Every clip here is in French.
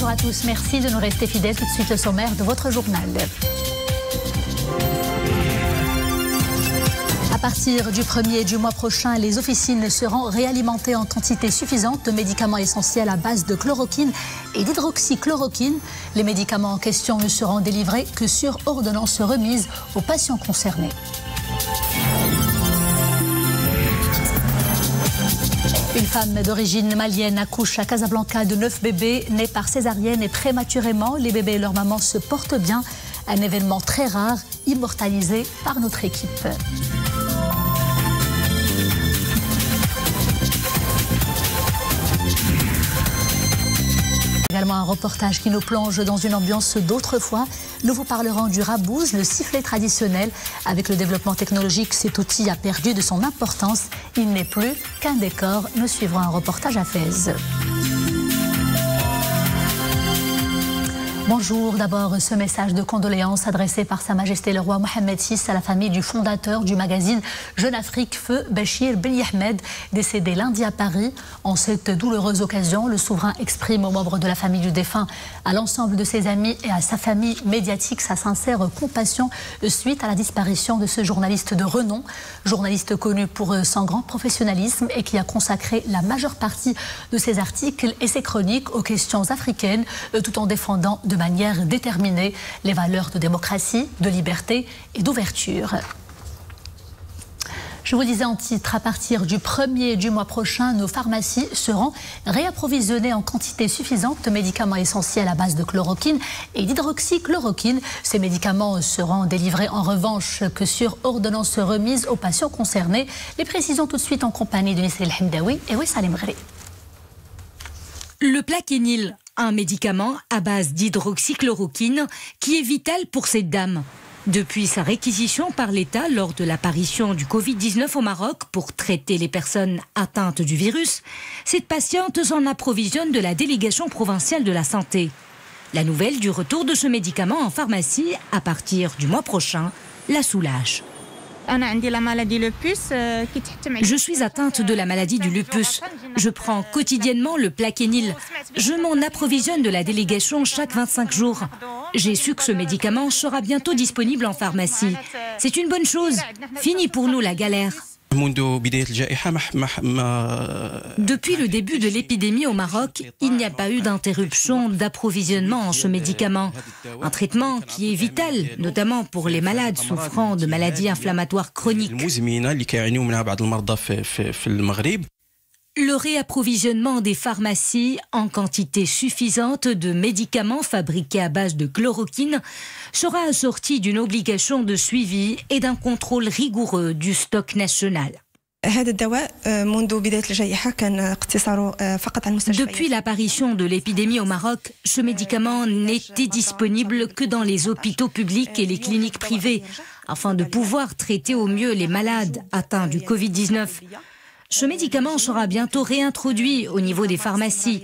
Bonjour à tous, merci de nous rester fidèles. Tout de suite le sommaire de votre journal. À partir du 1er du mois prochain, les officines seront réalimentées en quantité suffisante de médicaments essentiels à base de chloroquine et d'hydroxychloroquine. Les médicaments en question ne seront délivrés que sur ordonnance remise aux patients concernés. Une femme d'origine malienne accouche à Casablanca de 9 bébés nés par césarienne et prématurément. Les bébés et leur maman se portent bien. Un événement très rare, immortalisé par notre équipe. Également un reportage qui nous plonge dans une ambiance d'autrefois. Nous vous parlerons du rabouze, le sifflet traditionnel. Avec le développement technologique, cet outil a perdu de son importance. Il n'est plus qu'un décor. Nous suivrons un reportage à Fès. Bonjour, d'abord ce message de condoléances adressé par Sa Majesté le roi Mohamed VI à la famille du fondateur du magazine Jeune Afrique, feu Bachir Ben Ahmed, décédé lundi à Paris. En cette douloureuse occasion, le souverain exprime aux membres de la famille du défunt, à l'ensemble de ses amis et à sa famille médiatique sa sincère compassion suite à la disparition de ce journaliste de renom, journaliste connu pour son grand professionnalisme et qui a consacré la majeure partie de ses articles et ses chroniques aux questions africaines, tout en défendant de manière déterminée les valeurs de démocratie, de liberté et d'ouverture. Je vous disais en titre, à partir du 1er du mois prochain, nos pharmacies seront réapprovisionnées en quantité suffisante de médicaments essentiels à base de chloroquine et d'hydroxychloroquine. Ces médicaments seront délivrés en revanche que sur ordonnance remise aux patients concernés. Les précisions tout de suite en compagnie de Nisril Hamdaoui et Wissam Mghri. Le Plaquenil, un médicament à base d'hydroxychloroquine qui est vital pour cette dame. Depuis sa réquisition par l'État lors de l'apparition du Covid-19 au Maroc pour traiter les personnes atteintes du virus, cette patiente s'en approvisionne de la délégation provinciale de la santé. La nouvelle du retour de ce médicament en pharmacie à partir du mois prochain la soulage. Je suis atteinte de la maladie du lupus. Je prends quotidiennement le Plaquenil. Je m'en approvisionne de la délégation chaque 25 jours. J'ai su que ce médicament sera bientôt disponible en pharmacie. C'est une bonne chose. Fini pour nous la galère. Depuis le début de l'épidémie au Maroc, il n'y a pas eu d'interruption d'approvisionnement en ce médicament. Un traitement qui est vital, notamment pour les malades souffrant de maladies inflammatoires chroniques. Le réapprovisionnement des pharmacies en quantité suffisante de médicaments fabriqués à base de chloroquine sera assorti d'une obligation de suivi et d'un contrôle rigoureux du stock national. Depuis l'apparition de l'épidémie au Maroc, ce médicament n'était disponible que dans les hôpitaux publics et les cliniques privées, afin de pouvoir traiter au mieux les malades atteints du Covid-19. Ce médicament sera bientôt réintroduit au niveau des pharmacies.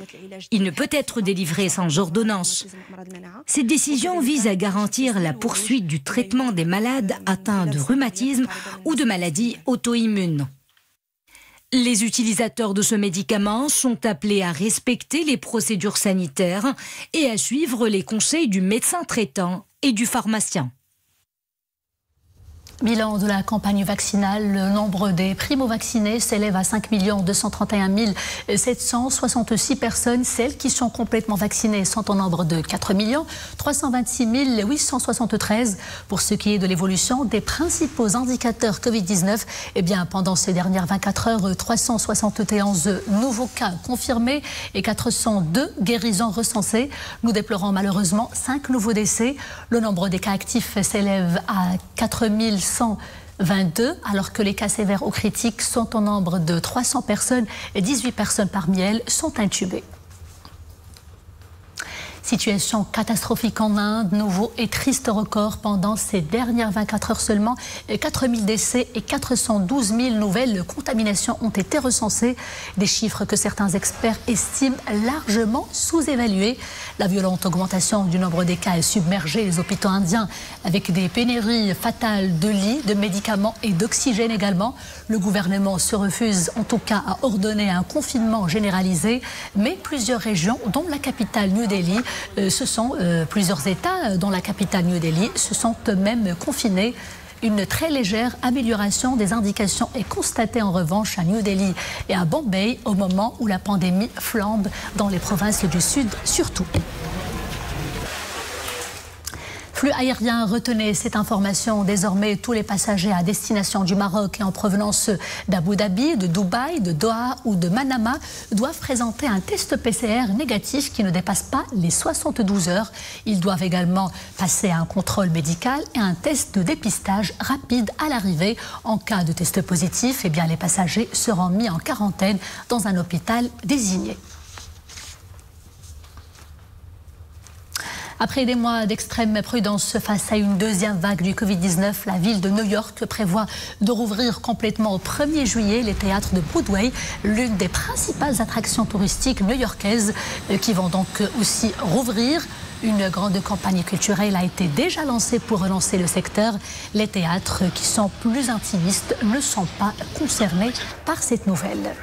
Il ne peut être délivré sans ordonnance. Cette décision vise à garantir la poursuite du traitement des malades atteints de rhumatisme ou de maladies auto-immunes. Les utilisateurs de ce médicament sont appelés à respecter les procédures sanitaires et à suivre les conseils du médecin traitant et du pharmacien. Bilan de la campagne vaccinale, le nombre des primo-vaccinés s'élève à 5 231 766 personnes. Celles qui sont complètement vaccinées sont au nombre de 4 326 873. Pour ce qui est de l'évolution des principaux indicateurs Covid-19, eh bien, pendant ces dernières 24 heures, 371 nouveaux cas confirmés et 402 guérisons recensées. Nous déplorons malheureusement 5 nouveaux décès. Le nombre des cas actifs s'élève à 4 122, alors que les cas sévères ou critiques sont au nombre de 300 personnes et 18 personnes parmi elles sont intubées. Situation catastrophique en Inde, nouveau et triste record pendant ces dernières 24 heures seulement. 4000 décès et 412 000 nouvelles contaminations ont été recensées. Des chiffres que certains experts estiment largement sous-évalués. La violente augmentation du nombre des cas a submergé les hôpitaux indiens avec des pénuries fatales de lits, de médicaments et d'oxygène également. Le gouvernement se refuse en tout cas à ordonner un confinement généralisé, mais plusieurs régions, dont la capitale New Delhi, plusieurs États dont la capitale New Delhi se sont eux-mêmes confinés. Une très légère amélioration des indications est constatée en revanche à New Delhi et à Bombay au moment où la pandémie flambe dans les provinces du sud surtout. Flux aérien, retenez cette information. Désormais, tous les passagers à destination du Maroc et en provenance d'Abu Dhabi, de Dubaï, de Doha ou de Manama doivent présenter un test PCR négatif qui ne dépasse pas les 72 heures. Ils doivent également passer un contrôle médical et un test de dépistage rapide à l'arrivée. En cas de test positif, les passagers seront mis en quarantaine dans un hôpital désigné. Après des mois d'extrême prudence face à une deuxième vague du Covid-19, la ville de New York prévoit de rouvrir complètement au 1er juillet les théâtres de Broadway, l'une des principales attractions touristiques new-yorkaises qui vont donc aussi rouvrir. Une grande campagne culturelle a été déjà lancée pour relancer le secteur. Les théâtres qui sont plus intimistes ne sont pas concernés par cette nouvelle.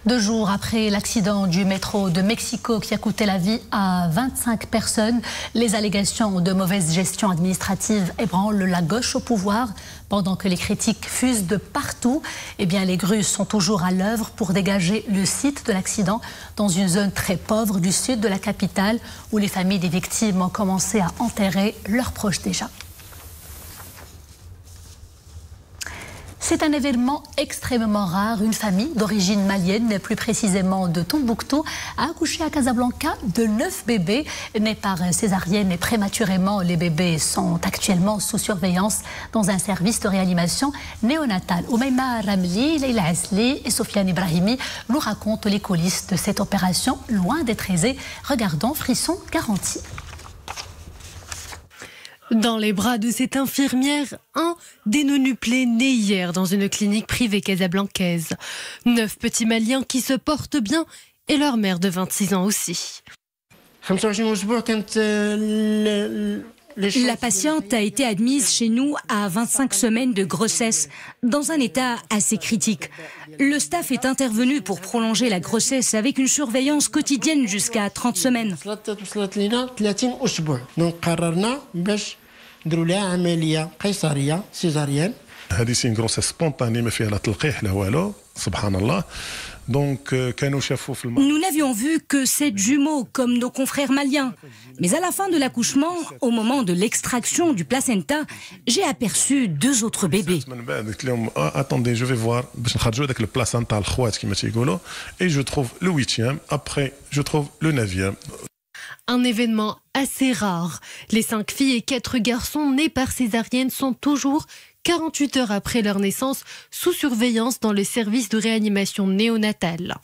2 jours après l'accident du métro de Mexico qui a coûté la vie à 25 personnes, les allégations de mauvaise gestion administrative ébranlent la gauche au pouvoir. Pendant que les critiques fusent de partout, les grues sont toujours à l'œuvre pour dégager le site de l'accident dans une zone très pauvre du sud de la capitale où les familles des victimes ont commencé à enterrer leurs proches déjà. C'est un événement extrêmement rare. Une famille d'origine malienne, plus précisément de Tombouctou, a accouché à Casablanca de 9 bébés nés par césarienne et prématurément. Les bébés sont actuellement sous surveillance dans un service de réanimation néonatale. Oumaima Ramli, Leila Asli et Sofiane Ibrahimi nous racontent les coulisses de cette opération loin d'être aisée. Regardons Frisson garanti. Dans les bras de cette infirmière, un dénonuplé né hier dans une clinique privée casablancaise. 9 petits Maliens qui se portent bien et leur mère de 26 ans aussi. La patiente a été admise chez nous à 25 semaines de grossesse, dans un état assez critique. Le staff est intervenu pour prolonger la grossesse avec une surveillance quotidienne jusqu'à 30 semaines. C'est une grossesse spontanée, mais فيها لا تلقيح لا والو سبحان الله. Donc, nous n'avions vu que 7 jumeaux comme nos confrères maliens. Mais à la fin de l'accouchement, au moment de l'extraction du placenta, j'ai aperçu 2 autres bébés. Attendez, je vais voir. Le placenta, et je trouve le 8e. Après, je trouve le 9e. Un événement assez rare. Les 5 filles et 4 garçons nés par césarienne sont toujours 48 heures après leur naissance sous surveillance dans le service de réanimation néonatale.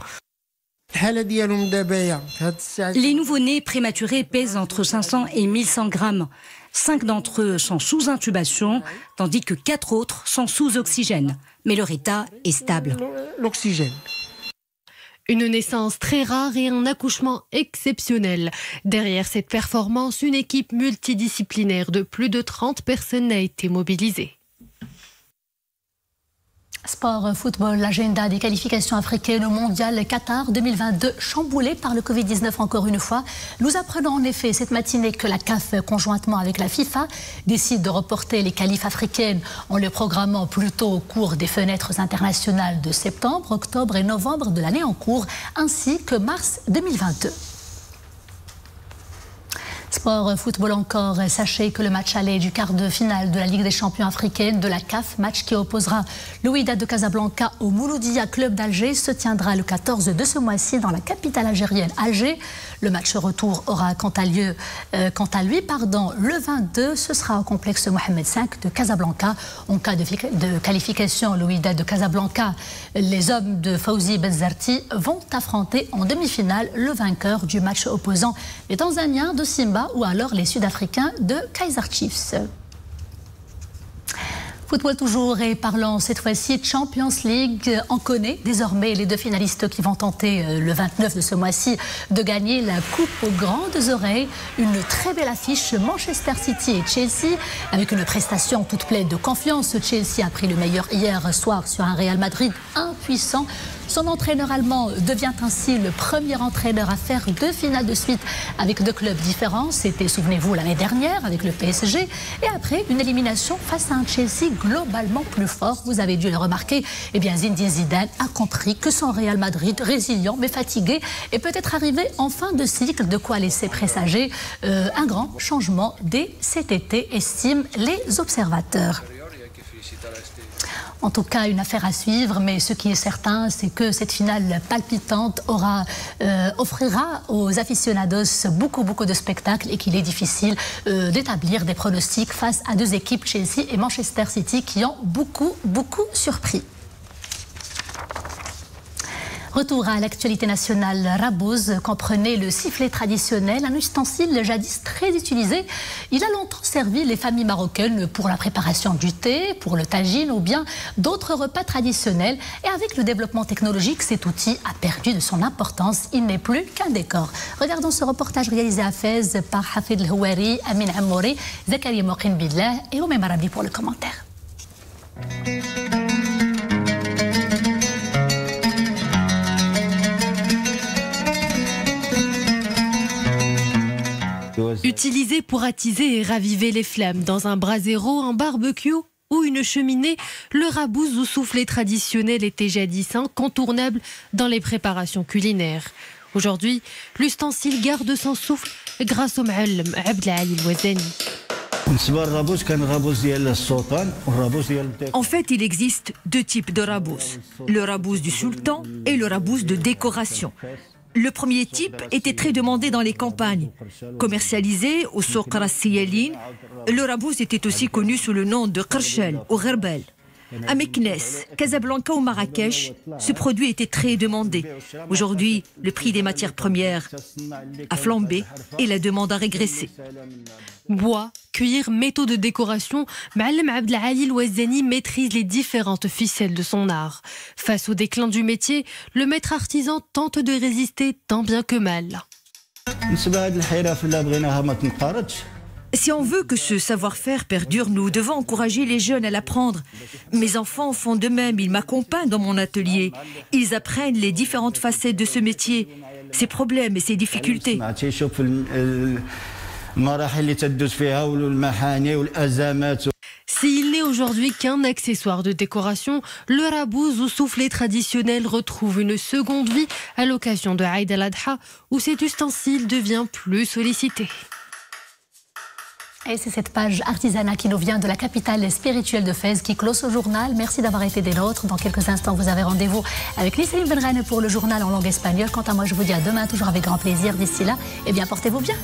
Les nouveau-nés prématurés pèsent entre 500 et 1100 grammes. 5 d'entre eux sont sous intubation, tandis que 4 autres sont sous oxygène. Mais leur état est stable. L'oxygène. Une naissance très rare et un accouchement exceptionnel. Derrière cette performance, une équipe multidisciplinaire de plus de 30 personnes a été mobilisée. Sport, football, l'agenda des qualifications africaines au mondial Qatar 2022 chamboulé par le Covid-19 encore une fois. Nous apprenons en effet cette matinée que la CAF, conjointement avec la FIFA, décide de reporter les qualifs africaines en les programmant plutôt au cours des fenêtres internationales de septembre, octobre et novembre de l'année en cours, ainsi que mars 2022. Sport, football encore. Sachez que le match aller du quart de finale de la Ligue des champions africaine de la CAF, match qui opposera le Wydad de Casablanca au Mouloudia Club d'Alger, se tiendra le 14 de ce mois-ci dans la capitale algérienne, Alger. Le match retour aura quant à lui, le 22. Ce sera au complexe Mohamed V de Casablanca. En cas de qualification, le Wydad de Casablanca, les hommes de Fawzi Benzarti vont affronter en demi-finale le vainqueur du match opposant les Tanzaniens de Simba ou alors les Sud-Africains de Kaizer Chiefs. Football toujours, et parlant cette fois-ci de Champions League, on connaît désormais les deux finalistes qui vont tenter le 29 de ce mois-ci de gagner la coupe aux grandes oreilles. Une très belle affiche, Manchester City et Chelsea, avec une prestation toute pleine de confiance. Chelsea a pris le meilleur hier soir sur un Real Madrid impuissant. Son entraîneur allemand devient ainsi le premier entraîneur à faire 2 finales de suite avec 2 clubs différents. C'était, souvenez-vous, l'année dernière avec le PSG. Et après, une élimination face à un Chelsea globalement plus fort. Vous avez dû le remarquer. Eh bien, Zinedine Zidane a compris que son Real Madrid, résilient mais fatigué, est peut-être arrivé en fin de cycle, de quoi laisser présager un grand changement dès cet été, estiment les observateurs. En tout cas, une affaire à suivre, mais ce qui est certain, c'est que cette finale palpitante offrira aux aficionados beaucoup de spectacles et qu'il est difficile d'établir des pronostics face à 2 équipes, Chelsea et Manchester City, qui ont beaucoup surpris. Retour à l'actualité nationale. Rabouz comprenait le sifflet traditionnel, un ustensile jadis très utilisé. Il a longtemps servi les familles marocaines pour la préparation du thé, pour le tagine ou bien d'autres repas traditionnels. Et avec le développement technologique, cet outil a perdu de son importance. Il n'est plus qu'un décor. Regardons ce reportage réalisé à Fès par Hafid El-Houari, Amin Ammouri, Zakaria Moqin Billah et Oumé Marabi pour le commentaire. Utilisé pour attiser et raviver les flammes dans un brasero, un barbecue ou une cheminée, le rabouz ou soufflet traditionnel était jadis incontournable dans les préparations culinaires. Aujourd'hui, l'ustensile garde son souffle grâce au Ma'allem Abdelali El-Ouazani. En fait, il existe 2 types de rabouz. Le rabouz du sultan et le rabouz de décoration. Le premier type était très demandé dans les campagnes. Commercialisé au Souk Ras Siyalin, le rabouz était aussi connu sous le nom de Kershel ou Gherbel. À Meknes, Casablanca ou Marrakech, ce produit était très demandé. Aujourd'hui, le prix des matières premières a flambé et la demande a régressé. Bois, cuir, métaux de décoration, Ma'allem Abdelali El-Ouazani maîtrise les différentes ficelles de son art. Face au déclin du métier, le maître artisan tente de résister tant bien que mal. Si on veut que ce savoir-faire perdure, nous devons encourager les jeunes à l'apprendre. Mes enfants font de même, ils m'accompagnent dans mon atelier. Ils apprennent les différentes facettes de ce métier, ses problèmes et ses difficultés. S'il n'est aujourd'hui qu'un accessoire de décoration, le rabouz ou soufflet traditionnel retrouve une seconde vie à l'occasion de Aïd al-Adha, où cet ustensile devient plus sollicité. Et c'est cette page artisanat qui nous vient de la capitale spirituelle de Fès qui clôt ce journal. Merci d'avoir été des nôtres. Dans quelques instants, vous avez rendez-vous avec Nissim Benrane pour le journal en langue espagnole. Quant à moi, je vous dis à demain, toujours avec grand plaisir. D'ici là, eh bien, portez-vous bien.